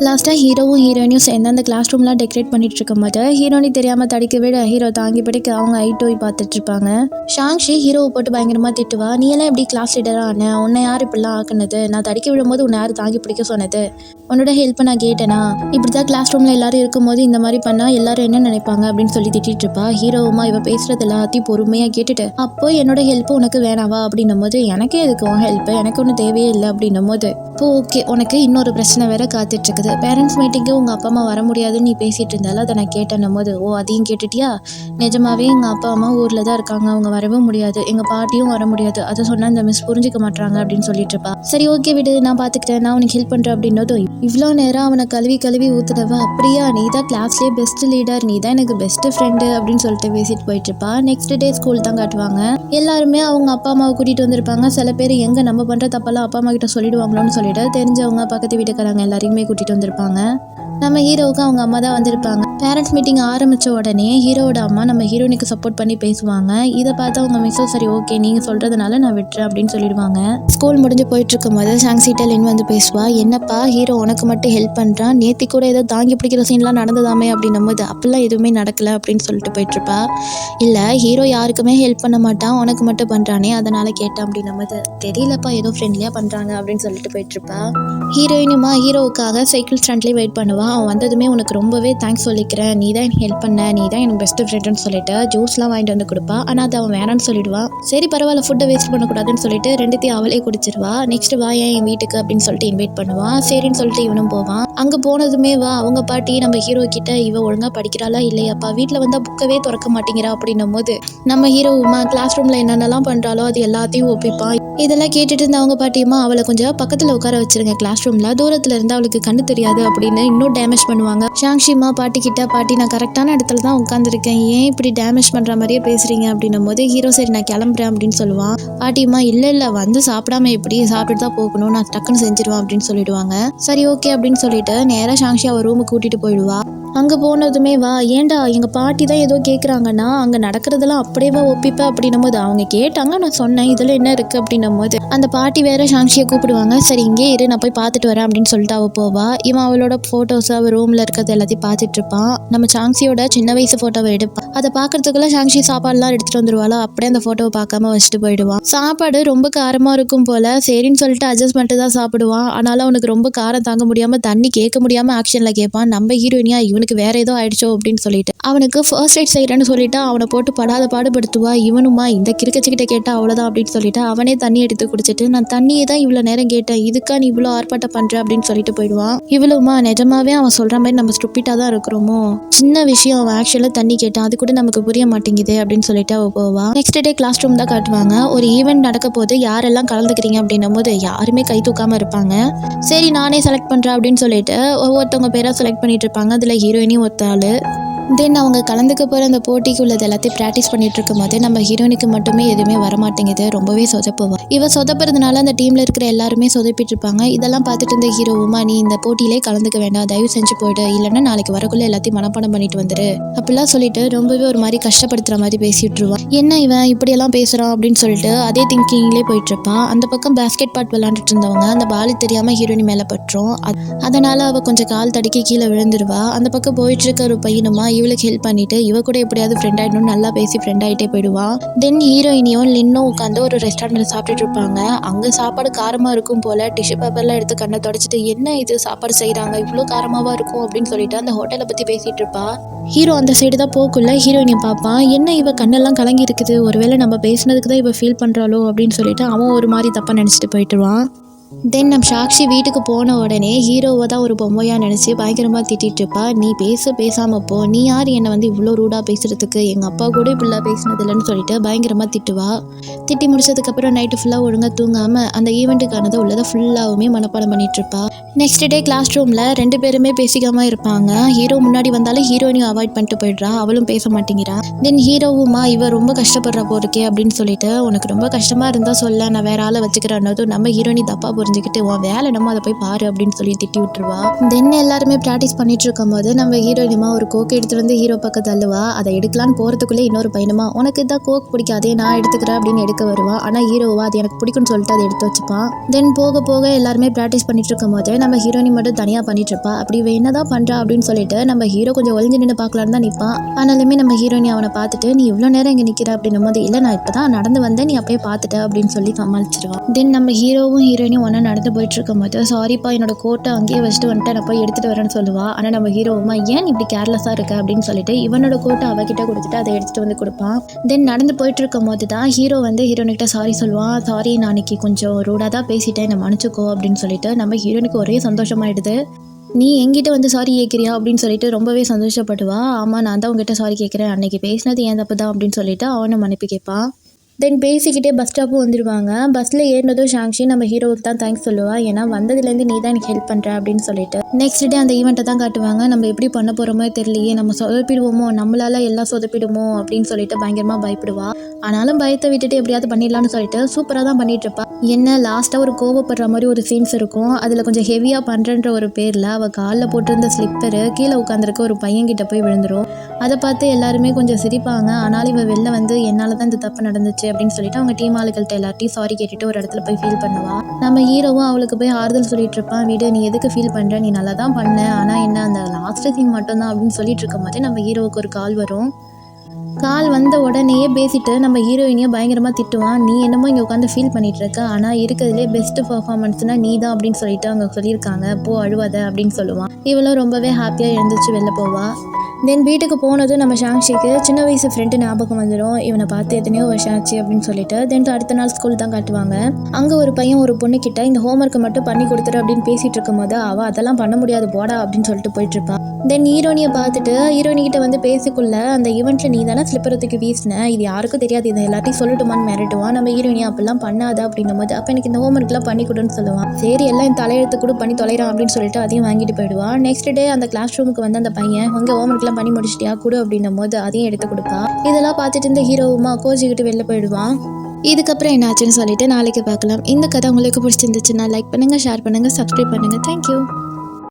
லாஸ்ட்டாக ஹீரோவும் ஹீரோயினும் சேர்ந்து அந்த கிளாஸ் ரூம்லாம் டெக்கரேட் பண்ணிட்டு இருக்கும் போது ஹீரோனி தெரியாமல் தடிக்க விட ஹீரோ தாங்கி பிடிக்க அவங்க ஐட்டோய் பார்த்துட்டு இருப்பாங்க. ஷாங்ஷி ஹீரோவை போட்டு பயங்கரமாக திட்டுவா. நீ எல்லாம் எப்படி கிளாஸ் லீடராக ஆன? உன்னை யார் இப்படிலாம் ஆக்குனது? நான் தடிக்க விடும்போது உன்னை யார் தாங்கி பிடிக்க சொன்னது? உன்னோட ஹெல்ப்பை நான் கேட்டேனா? இப்படி தான் கிளாஸ் ரூமில் எல்லாரும் இருக்கும்போது இந்த மாதிரி பண்ணால் எல்லாரும் என்ன நினைப்பாங்க அப்படின்னு சொல்லி திட்டிட்டு இருப்பா. ஹீரோவுமா இவ பேசுறது எல்லாத்தையும் பொறுமையாக கேட்டுட்டு, அப்போ என்னோட ஹெல்ப்பு உனக்கு வேணாவா அப்படின்னும் போது, எனக்கே எதுக்கு உன் ஹெல்ப்பு, எனக்கு ஒன்றும் தேவையே இல்லை அப்படின்னும் போது, இப்போ ஓகே உனக்கு இன்னொரு பிரச்சனை வேற காத்துட்டு இருக்குது. பேரண்ட்ஸ் மீட்டிங்கு உங்கள் அப்பா அம்மா வர முடியாதுன்னு நீ பேசிகிட்டு இருந்தாலும் அதை நான் கேட்டேன்னும் போது, ஓ அதையும் கேட்டுட்டியா? நிஜமாவே எங்கள் அப்பா அம்மா ஊரில் தான் இருக்காங்க, அவங்க வரவும் முடியாது, எங்கள் பாட்டியும் வர முடியாது, அதை சொன்னால் இந்த மிஸ் புரிஞ்சிக்க மாட்டாங்க அப்படின்னு சொல்லிட்டு இருப்பா. சரி ஓகே விடு, நான் பார்த்துக்கிட்டேன், நான் உனக்கு ஹெல்ப் பண்ணுறேன் அப்படின்னதும், இவ்வளோ நேரம் அவனை கழுவி ஊத்துனவ அப்படியா? நீ தான் கிளாஸ்லேயே பெஸ்ட் லீடர், நீ தான் எனக்கு பெஸ்ட் ஃப்ரெண்டு அப்படின்னு சொல்லிட்டு பேசிட்டு போயிட்டு இருப்பா. நெக்ஸ்ட் டே ஸ்கூல் தான் காட்டுவாங்க. எல்லாருமே அவங்க அப்பா அம்மாவை கூட்டிகிட்டு வந்திருப்பாங்க. சில பேர் எங்கே நம்ம பண்ணுற தப்பெல்லாம் அப்பா அம்மா கிட்ட சொல்லிடுவாங்களோன்னு சொல்லிட்டு தெரிஞ்சவங்க பக்கத்து வீட்டுக்காரங்க எல்லாரையுமே கூட்டிகிட்டு வந்திருப்பாங்க. நம்ம ஹீரோவுக்கு அவங்க அம்மா தான் வந்திருப்பாங்க. பேரண்ட்ஸ் மீட்டிங் ஆரம்பித்த உடனே ஹீரோவோட அம்மா நம்ம ஹீரோனுக்கு சப்போர்ட் பண்ணி பேசுவாங்க. இதை பார்த்து அவங்க மிஸ்ஸும் சரி ஓகே நீங்கள் சொல்கிறதுனால நான் விட்டுறேன் அப்படின்னு சொல்லிடுவாங்க. ஸ்கூல் முடிஞ்சு போயிட்டு இருக்கும்போது ஷாங்ஷிட்ட லின் வந்து பேசுவா. என்னப்பா ஹீரோ உனக்கு மட்டும் ஹெல்ப் பண்ணுறான், நேத்தி கூட ஏதோ தாங்கி பிடிக்கிற சீன்லாம் நடந்ததாமே அப்படின்னும் போது, அப்படிலாம் எதுவுமே நடக்கலை அப்படின்னு சொல்லிட்டு போயிட்டுருப்பா. இல்லை ஹீரோ யாருக்குமே ஹெல்ப் பண்ண மாட்டான், உனக்கு மட்டும் பண்ணுறானே அதனால் கேட்டேன் அப்படின்னும் போது, தெரியலப்பா ஏதோ ஃப்ரெண்ட்லியாக பண்ணுறாங்க அப்படின்னு சொல்லிட்டு போயிட்டுருப்பா. ஹீரோயினுமா ஹீரோவுக்காக சைக்கிள் ஸ்டாண்ட்லேயே வெயிட் பண்ணுவான். அவன் வந்ததுமே உனக்கு ரொம்பவே தேங்க்ஸ் சொல்லிக்கிறேன், நீ தான் எனக்கு ஹெல்ப் பண்ண, நீ தான் எனக்கு பெஸ்ட் ஃப்ரெண்டுன்னு சொல்லிட்டு ஜூஸ்லாம் வாங்கிட்டு வந்து கொடுப்பா. ஆனால் அது அவன் வேணான்னு சொல்லிடுவான். சரி பரவாயில்ல ஃபுட்டை வேஸ்ட் பண்ணக்கூடாதுன்னு சொல்லிட்டு ரெண்டுத்தையும் அவளே குடிச்சிருவா. நெக்ஸ்ட் வா என் வீட்டுக்கு அப்படின்னு சொல்லிட்டு இன்வைட் பண்ணுவான். சரின்னு சொல்லிட்டு இவனும் போவான். அங்கே போனதுமே வா அவங்க பாட்டி நம்ம ஹீரோ கிட்ட, இவ ஒழுங்காக படிக்கிறாளா இல்லையாப்பா, வீட்டில் வந்தால் புக்கவே திறக்க மாட்டேங்கிறா அப்படின்னும் போது, நம்ம ஹீரோவுமா கிளாஸ் ரூமில் என்னென்னலாம் பண்ணுறாலோ அது எல்லாத்தையும் ஒப்பிப்பான். இதெல்லாம் கேட்டுட்டு இருந்த அவங்க பாட்டியம்மா அவளை கொஞ்சம் பக்கத்தில் உட்கார வச்சிருங்க, கிளாஸ் ரூமில் தூரத்தில் இருந்து அவளுக்கு கண்ணு தெரியாது அப்படின்னு இன்னும் டேமேஜ் பண்ணுவாங்க. ஷாங்ஷிமா பாட்டி கிட்ட, பாட்டி நான் கரெக்டான இடத்துல தான் உட்காந்துருக்கேன், ஏன் இப்படி டேமேஜ் பண்ணுற மாதிரியே பேசுறீங்க அப்படின்னும் போது ஹீரோ சரி நான் கிளம்புறேன் அப்படின்னு சொல்லுவான். பாட்டியம்மா இல்லை வந்து சாப்பிடாம எப்படி, சாப்பிட்டு தான் போகணும், நான் டக்குன்னு செஞ்சிருவேன் அப்படின்னு சொல்லிடுவாங்க. சரி ஓகே அப்படின்னு சொல்லிட்டு நேராக ஷாங்ஷி அவள் ரூமுக்கு கூட்டிகிட்டு போயிடுவா. அங்கே போனதுமே வா ஏண்டா எங்கள் பாட்டி தான் ஏதோ கேட்குறாங்கன்னா அங்கே நடக்கிறதெல்லாம் அப்படியே ஒப்பிப்பேன் அப்படின்னும் போது, அவங்க கேட்டாங்க நான் சொன்னேன் இதில் என்ன இருக்குது அப்படின்னும் போது, அந்த பாட்டி வேற ஷாங்ஷியை கூப்பிடுவாங்க. சரி இங்கே இரு நான் போய் பார்த்துட்டு வரேன் அப்படின்னு சொல்லிட்டு அவள் போவா. இவன் அவளோட ஃபோட்டோஸ் அவள் ரூமில் இருக்கிறது எல்லாத்தையும் பார்த்துட்டு இருப்பான். நம்ம ஷாங்ஷியோட சின்ன வயசு ஃபோட்டோவை எடுப்பான். அதை பார்க்கறதுக்குள்ள ஷாங்ஷி சாப்பாடுலாம் எடுத்துகிட்டு வந்துடுவாளோ, அப்படியே அந்த ஃபோட்டோவை பார்க்காம வச்சுட்டு போயிடுவான். சாப்பாடு ரொம்ப காரமாக இருக்கும் போல், சரின்னு சொல்லிட்டு அட்ஜஸ்ட் பண்ணிட்டு தான் சாப்பிடுவான். ஆனாலும் அவனுக்கு ரொம்ப காரம் தாங்க முடியாமல் தண்ணி கேட்க முடியாமல் ஆக்ஷனில் கேட்பான். நம்ம ஹீரோயினியா இவனுக்கு வேற ஏதோ ஆயிடுச்சோ அப்படின்னு சொல்லிட்டு அவனுக்கு ஃபர்ஸ்ட் எய்ட் செய்யறேன்னு சொல்லிட்டு அவனை போட்டு படாத பாடுபடுத்துவா. இவனுமா இந்த கிறுக்கச்சிக்கிட்ட கேட்டா அவ்வளோதான் அப்படின்னு சொல்லிட்டு அவனே தண்ணி எடுத்து குடிச்சிட்டு, நான் தண்ணியை தான் இவ்வளோ நேரம் கேட்டேன், இதுக்கா நீ இவ்வளோ ஆர்ப்பாட்டம் பண்ற அப்படின்னு சொல்லிட்டு போயிடுவான். இவ்வளவுமா நிஜமாவே அவன் சொல்ற மாதிரி நம்ம ஸ்டூப்பிட்டா தான் இருக்கிறோமோ, சின்ன விஷயம் அவன் ஆக்சுவலாக தண்ணி கேட்டான் அது கூட நமக்கு புரிய மாட்டேங்குது அப்படின்னு சொல்லிட்டு அவ போவா. நெக்ஸ்ட் டே கிளாஸ் ரூம் தான் காட்டுவாங்க. ஒரு ஈவெண்ட் நடக்க போது யாரெல்லாம் கலந்துக்கிறீங்க அப்படின்னும் போது யாருமே கை தூக்காம இருப்பாங்க. சரி நானே செலக்ட் பண்றேன் அப்படின்னு சொல்லிட்டு ஒவ்வொருத்தவங்க பேரா செலக்ட் பண்ணிட்டு இருப்பாங்க. அதுல ஹீரோயினி ஒத்தாள். தென் அவங்க கலந்துக்க போகிற அந்த போட்டிக்கு உள்ளது எல்லாத்தையும் ப்ராக்டிஸ் பண்ணிட்டு இருக்கும் போது நம்ம ஹீரோனுக்கு மட்டுமே எதுவுமே வரமாட்டேங்குது, ரொம்பவே சொதப்புவா. இவ சொதப்புறதுனால அந்த டீமில் இருக்கிற எல்லாருமே சொதப்பிட்டு இருப்பாங்க. இதெல்லாம் பார்த்துட்டு இருந்த ஹீரோவுமா நீ இந்த போட்டியிலே கலந்துக்க வேண்டாம், தயவு செஞ்சு போயிடு, இல்லைன்னா நாளைக்கு வரக்குள்ள எல்லாத்தையும் மனப்பாடம் பண்ணிட்டு வந்துரு அப்படிலாம் சொல்லிட்டு ரொம்பவே ஒரு மாதிரி கஷ்டப்படுத்துற மாதிரி பேசிட்டுருவான். என்ன இவன் இப்படியெல்லாம் பேசுகிறான் அப்படின்னு சொல்லிட்டு அதே திங்கிங்லேயே போயிட்டு இருப்பான். அந்த பக்கம் பேஸ்கெட் பாட் விளையாண்டுட்டு இருந்தவங்க அந்த பால் தெரியாமல் ஹீரோனி மேலே பட்டுரும். அதனால அவள் கொஞ்சம் கால் தடுக்கி கீழே விழுந்துருவா. அந்த பக்கம் போயிட்டு இருக்க ஒரு பையனுமா இவளுக்கு ஹெல்ப் பண்ணிட்டு இவ கூட எப்படியாவது ஃப்ரெண்ட் ஆயிடணும்னு நல்லா பேசி ஃப்ரெண்ட் ஆகிட்டே போயிடுவான். தென் ஹீரோயினியும் லின்னும் உட்காந்து ஒரு ரெஸ்டாரண்ட்ல சாப்பிட்டுட்டு இருப்பாங்க. அங்கே சாப்பாடு காரமாக இருக்கும் போல டிஷ்யூ பேப்பர்லாம் எடுத்து கண்ணை தொடச்சிட்டு, என்ன இது சாப்பாடு செய்கிறாங்க இவ்வளோ காரமாவா இருக்கும் அப்படின்னு சொல்லிட்டு அந்த ஹோட்டலை பற்றி பேசிட்டு இருப்பா. ஹீரோ அந்த சைடு தான் போக்குள்ள ஹீரோயினை பார்ப்பான். என்ன இவ கண்ணெல்லாம் கலங்கி இருக்குது, ஒருவேளை நம்ம பேசினதுக்கு தான் இவ ஃபீல் பண்ணுறாளோ அப்படின்னு சொல்லிட்டு அவன் ஒரு மாதிரி தப்பாக நினச்சிட்டு போயிட்டுருவான். தென் நம்ம சாக்ஷி வீட்டுக்கு போன உடனே ஹீரோவை தான் ஒரு பொம்மையாக நினச்சி பயங்கரமாக திட்டிகிட்டு இருப்பா. நீ பேசாமல் போ, நீ யார் என்னை வந்து இவ்வளோ ரூடாக பேசுகிறதுக்கு, எங்கள் அப்பா கூட இப்படிலாம் பேசினதில்லைன்னு சொல்லிட்டு பயங்கரமாக திட்டுவா. திட்டி முடிச்சதுக்கப்புறம் நைட்டு ஃபுல்லாக ஒழுங்காக தூங்காமல் அந்த ஈவெண்ட்டுக்கானதை உள்ளதை ஃபுல்லாகவுமே மனப்பாடம் பண்ணிட்டு இருப்பா. நெக்ஸ்ட் டே கிளாஸ் ரூமில் ரெண்டு பேருமே பேசிக்காமல் இருப்பாங்க. ஹீரோ முன்னாடி வந்தாலும் ஹீரோயினையும் அவாய்ட் பண்ணிட்டு போயிடுறா, அவளும் பேச மாட்டேங்கிறா. தென் ஹீரோவுமா இவ ரொம்ப கஷ்டப்படுற போருக்கே அப்படின்னு சொல்லிட்டு, உனக்கு ரொம்ப கஷ்டமாக இருந்தால் சொல்ல நான் வேற ஆளை வச்சுக்கிறேன்னதும் நம்ம ஹீரோயினி தப்பா புரிஞ்சுக்கிட்டு உன் வேலை என்னமோ அதை போய் பாரு அப்படின்னு சொல்லி திட்டி விட்டுருவா. தென் எல்லாருமே ப்ராக்டிஸ் பண்ணிட்டு இருக்கும் போது நம்ம ஹீரோயினுமா ஒரு கோக் எடுத்துட்டு வந்து ஹீரோ பக்கத்து தள்ளுவா. அதை எடுக்கலான்னு போறதுக்குள்ளே இன்னொரு பையனுமா உனக்கு இதான் கோக் பிடிக்காதே நான் எடுத்துக்கிறேன் அப்படின்னு எடுக்க வருவா. ஆனா ஹீரோவா அது எனக்கு பிடிக்கும்னு சொல்லிட்டு அதை எடுத்து வச்சுப்பான். தென் போக போக எல்லாருமே ப்ராக்டிஸ் பண்ணிட்டு இருக்கும் போது நம்ம ஹீரோயினி மட்டும் தனியா பண்ணிட்டு இருப்பா. அப்படி இவ என்னதான் பண்றா அப்படின்னு சொல்லிட்டு நம்ம ஹீரோ கொஞ்சம் ஒளிஞ்சு நின்று பார்க்கலான்னு தான் நிற்பான். ஆனாலுமே நம்ம ஹீரோயினி அவனை பார்த்துட்டு நீ இவ்வளோ நேரம் இங்கே நிற்கிற அப்படின்னும் போது இல்லை நான் இப்பதான் நடந்து வந்தேன் நீ அப்படியே பார்த்துட்ட அப்படின்னு சொல்லி சமாளிச்சிருவான். தென் நம்ம ஹீரோவும் ஹீரோயினும் ஒன்றா நடந்து போயிட்டு இருக்கும் போது சாரிப்பா என்னோட கோட்டை அங்கேயே வச்சுட்டு வந்துட்டு நான் போய் எடுத்துட்டு வரேன்னு சொல்லுவா. ஆனால் நம்ம ஹீரோவுமா ஏன் இப்படி கேர்லெஸ்ஸாக இருக்க அப்படின்னு சொல்லிட்டு இவனோட கோட்டை அவகிட்ட கொடுத்துட்டு அதை எடுத்துட்டு வந்து கொடுப்பான். தென் நடந்து போயிட்டு இருக்கும் போது தான் ஹீரோ வந்து ஹீரோனிக்கிட்ட சாரி சொல்லுவான். சாரி நான் அன்னைக்கு கொஞ்சம் ரூடாக தான் பேசிட்டேன் என்னை மன்னிச்சுக்கோ அப்படின்னு சொல்லிட்டு நம்ம ஹீரோனுக்கு ஒரே சந்தோஷமாயிடுது. நீ என்கிட்ட வந்து சாரி கேட்குறியா அப்படின்னு சொல்லிட்டு ரொம்பவே சந்தோஷப்படுவா. ஆமாம் நான் தான் உங்ககிட்ட சாரி கேட்குறேன் அன்னைக்கு பேசினது ஏன் தப்பு தான் அப்படின்னு சொல்லிட்டு அவனை மன்னிப்பு கேட்பான். தென் பேசிக்கிட்டே பஸ் ஸ்டாப்பும் வந்துடுவாங்க. பஸ்ஸில் ஏறினதும் ஷாங்ஷி நம்ம ஹீரோவுக்கு தான் தேங்க்ஸ் சொல்லுவா. ஏன்னா வந்ததுலேருந்து நீ தான் எனக்கு ஹெல்ப் பண்ணுற அப்படின்னு சொல்லிட்டு நெக்ஸ்ட் டே அந்த ஈவெண்ட்டை தான் காட்டுவாங்க. நம்ம எப்படி பண்ண போகிறோமோ தெரியலையே நம்ம சொதப்பிடுவோமோ நம்மளால எல்லாம் சொதப்பிடுமோ அப்படின்னு சொல்லிட்டு பயங்கரமாக பயப்படுவா. ஆனாலும் பயத்தை விட்டுட்டு எப்படியாவது பண்ணிடலான்னு சொல்லிட்டு சூப்பராக தான் பண்ணிட்டு இருப்பா. என்ன லாஸ்ட்டாக ஒரு கோவப்படுற மாதிரி ஒரு சீன்ஸ் இருக்கும். அதில் கொஞ்சம் ஹெவியாக பண்ணுறன்ற ஒரு பேரில் அவள் காலில் போட்டிருந்த ஸ்லிப்பரு கீழே உட்காந்துருக்க ஒரு பையன்கிட்ட போய் விழுந்துடும். அதை பார்த்து எல்லாருமே கொஞ்சம் சிரிப்பாங்க. ஆனாலும் இவள் வெளில வந்து என்னால் தான் இந்த தப்பு நடந்துச்சு அப்படின்னு சொல்லிட்டு அவங்க டீம் ஆளுகள்கிட்ட எல்லார்ட்டையும் சாரி கேட்டுட்டு ஒரு இடத்துல போய் ஃபீல் பண்ணுவா. நம்ம ஹீரோவும் அவளுக்கு போய் ஆறுதல் சொல்லிட்டு இருப்பான். வீடு நீ எதுக்கு ஃபீல் பண்ணுற நீ நல்லா தான் பண்ண ஆனால் என்ன அந்த லாஸ்ட் சீன் மட்டும்தான் அப்படின்னு சொல்லிட்டு இருக்கும் போது நம்ம ஹீரோவுக்கு ஒரு கால் வரும். கால் வந்த உடனேயே பேசிட்டு நம்ம ஹீரோயினையும் பயங்கரமாக திட்டுவான். நீ என்னமோ இங்கே உட்காந்து ஃபீல் பண்ணிட்டு இருக்க ஆனால் இருக்கிறதுலே பெஸ்ட் பர்ஃபார்மன்ஸ்னால் நீ தான் அப்படின்னு சொல்லிட்டு அவங்க சொல்லியிருக்காங்க போ அழுவாத அப்படின்னு சொல்லுவான். இவளும் ரொம்பவே ஹாப்பியாக எழுந்திரிச்சு வெளில போவா. தென் வீட்டுக்கு போனதும் நம்ம ஷாங்ஷிக்கு சின்ன வயசு ஃப்ரெண்டு ஞாபகம் வந்துடும். இவனை பார்த்து எத்தனையோ வருஷம் ஆச்சு அப்படின்னு சொல்லிட்டு தென் அடுத்த நாள் ஸ்கூல் தான் காட்டுவாங்க. அங்கே ஒரு பையன் ஒரு பொண்ணு கிட்ட இந்த ஹோம்ஒர்க்கை மட்டும் பண்ணி கொடுத்துரு அப்படின்னு பேசிட்டு இருக்கும் போது அவள் அதெல்லாம் பண்ண முடியாது போடா அப்படின்னு சொல்லிட்டு போயிட்டு இருப்பான். தென் ஹீரோனியை பார்த்துட்டு ஹீரோனிக்கிட்ட வந்து பேசிக்குள்ள அந்த ஈவெண்ட்டில் நீ தானே ஸ்லிப்பரத்துக்கு வீசின இது யாருக்கும் தெரியாது இதை எல்லாத்தையும் சொல்லட்டுமான்னு மிரட்டுவான். நம்ம ஹீரோனியை அப்படிலாம் பண்ணாத அப்படின்னும் போது அப்போ எனக்கு இந்த ஹோம்ஒர்க்லாம் பண்ணி கொடுன்னு சொல்லுவான். சரி எல்லாம் என் தலையெழுத்து கூட பண்ணி தொலைறான் அப்படின்னு சொல்லிட்டு அதையும் வாங்கிட்டு போயிடுவான். நெக்ஸ்ட் டே அந்த கிளாஸ் ரூமுக்கு வந்து அந்த பையன் உங்கள் ஹோம்ஒர்க் பண்ணி முடிச்சிட்டியா கூட அப்படின்னும் போது அதையும் எடுத்து கொடுப்பா. இதெல்லாம் பார்த்துட்டு இருந்த ஹீரோவுமா கோச்சிக்கிட்டு வெளில போயிடுவான். இதுக்கப்புறம் என்னாச்சுன்னு சொல்லிட்டு நாளைக்கு பார்க்கலாம். இந்த கதை உங்களுக்கு பிடிச்சிருந்துச்சுன்னா லைக் பண்ணுங்க, ஷேர் பண்ணுங்க, சப்ஸ்கிரைப் பண்ணுங்க. தேங்க்யூ.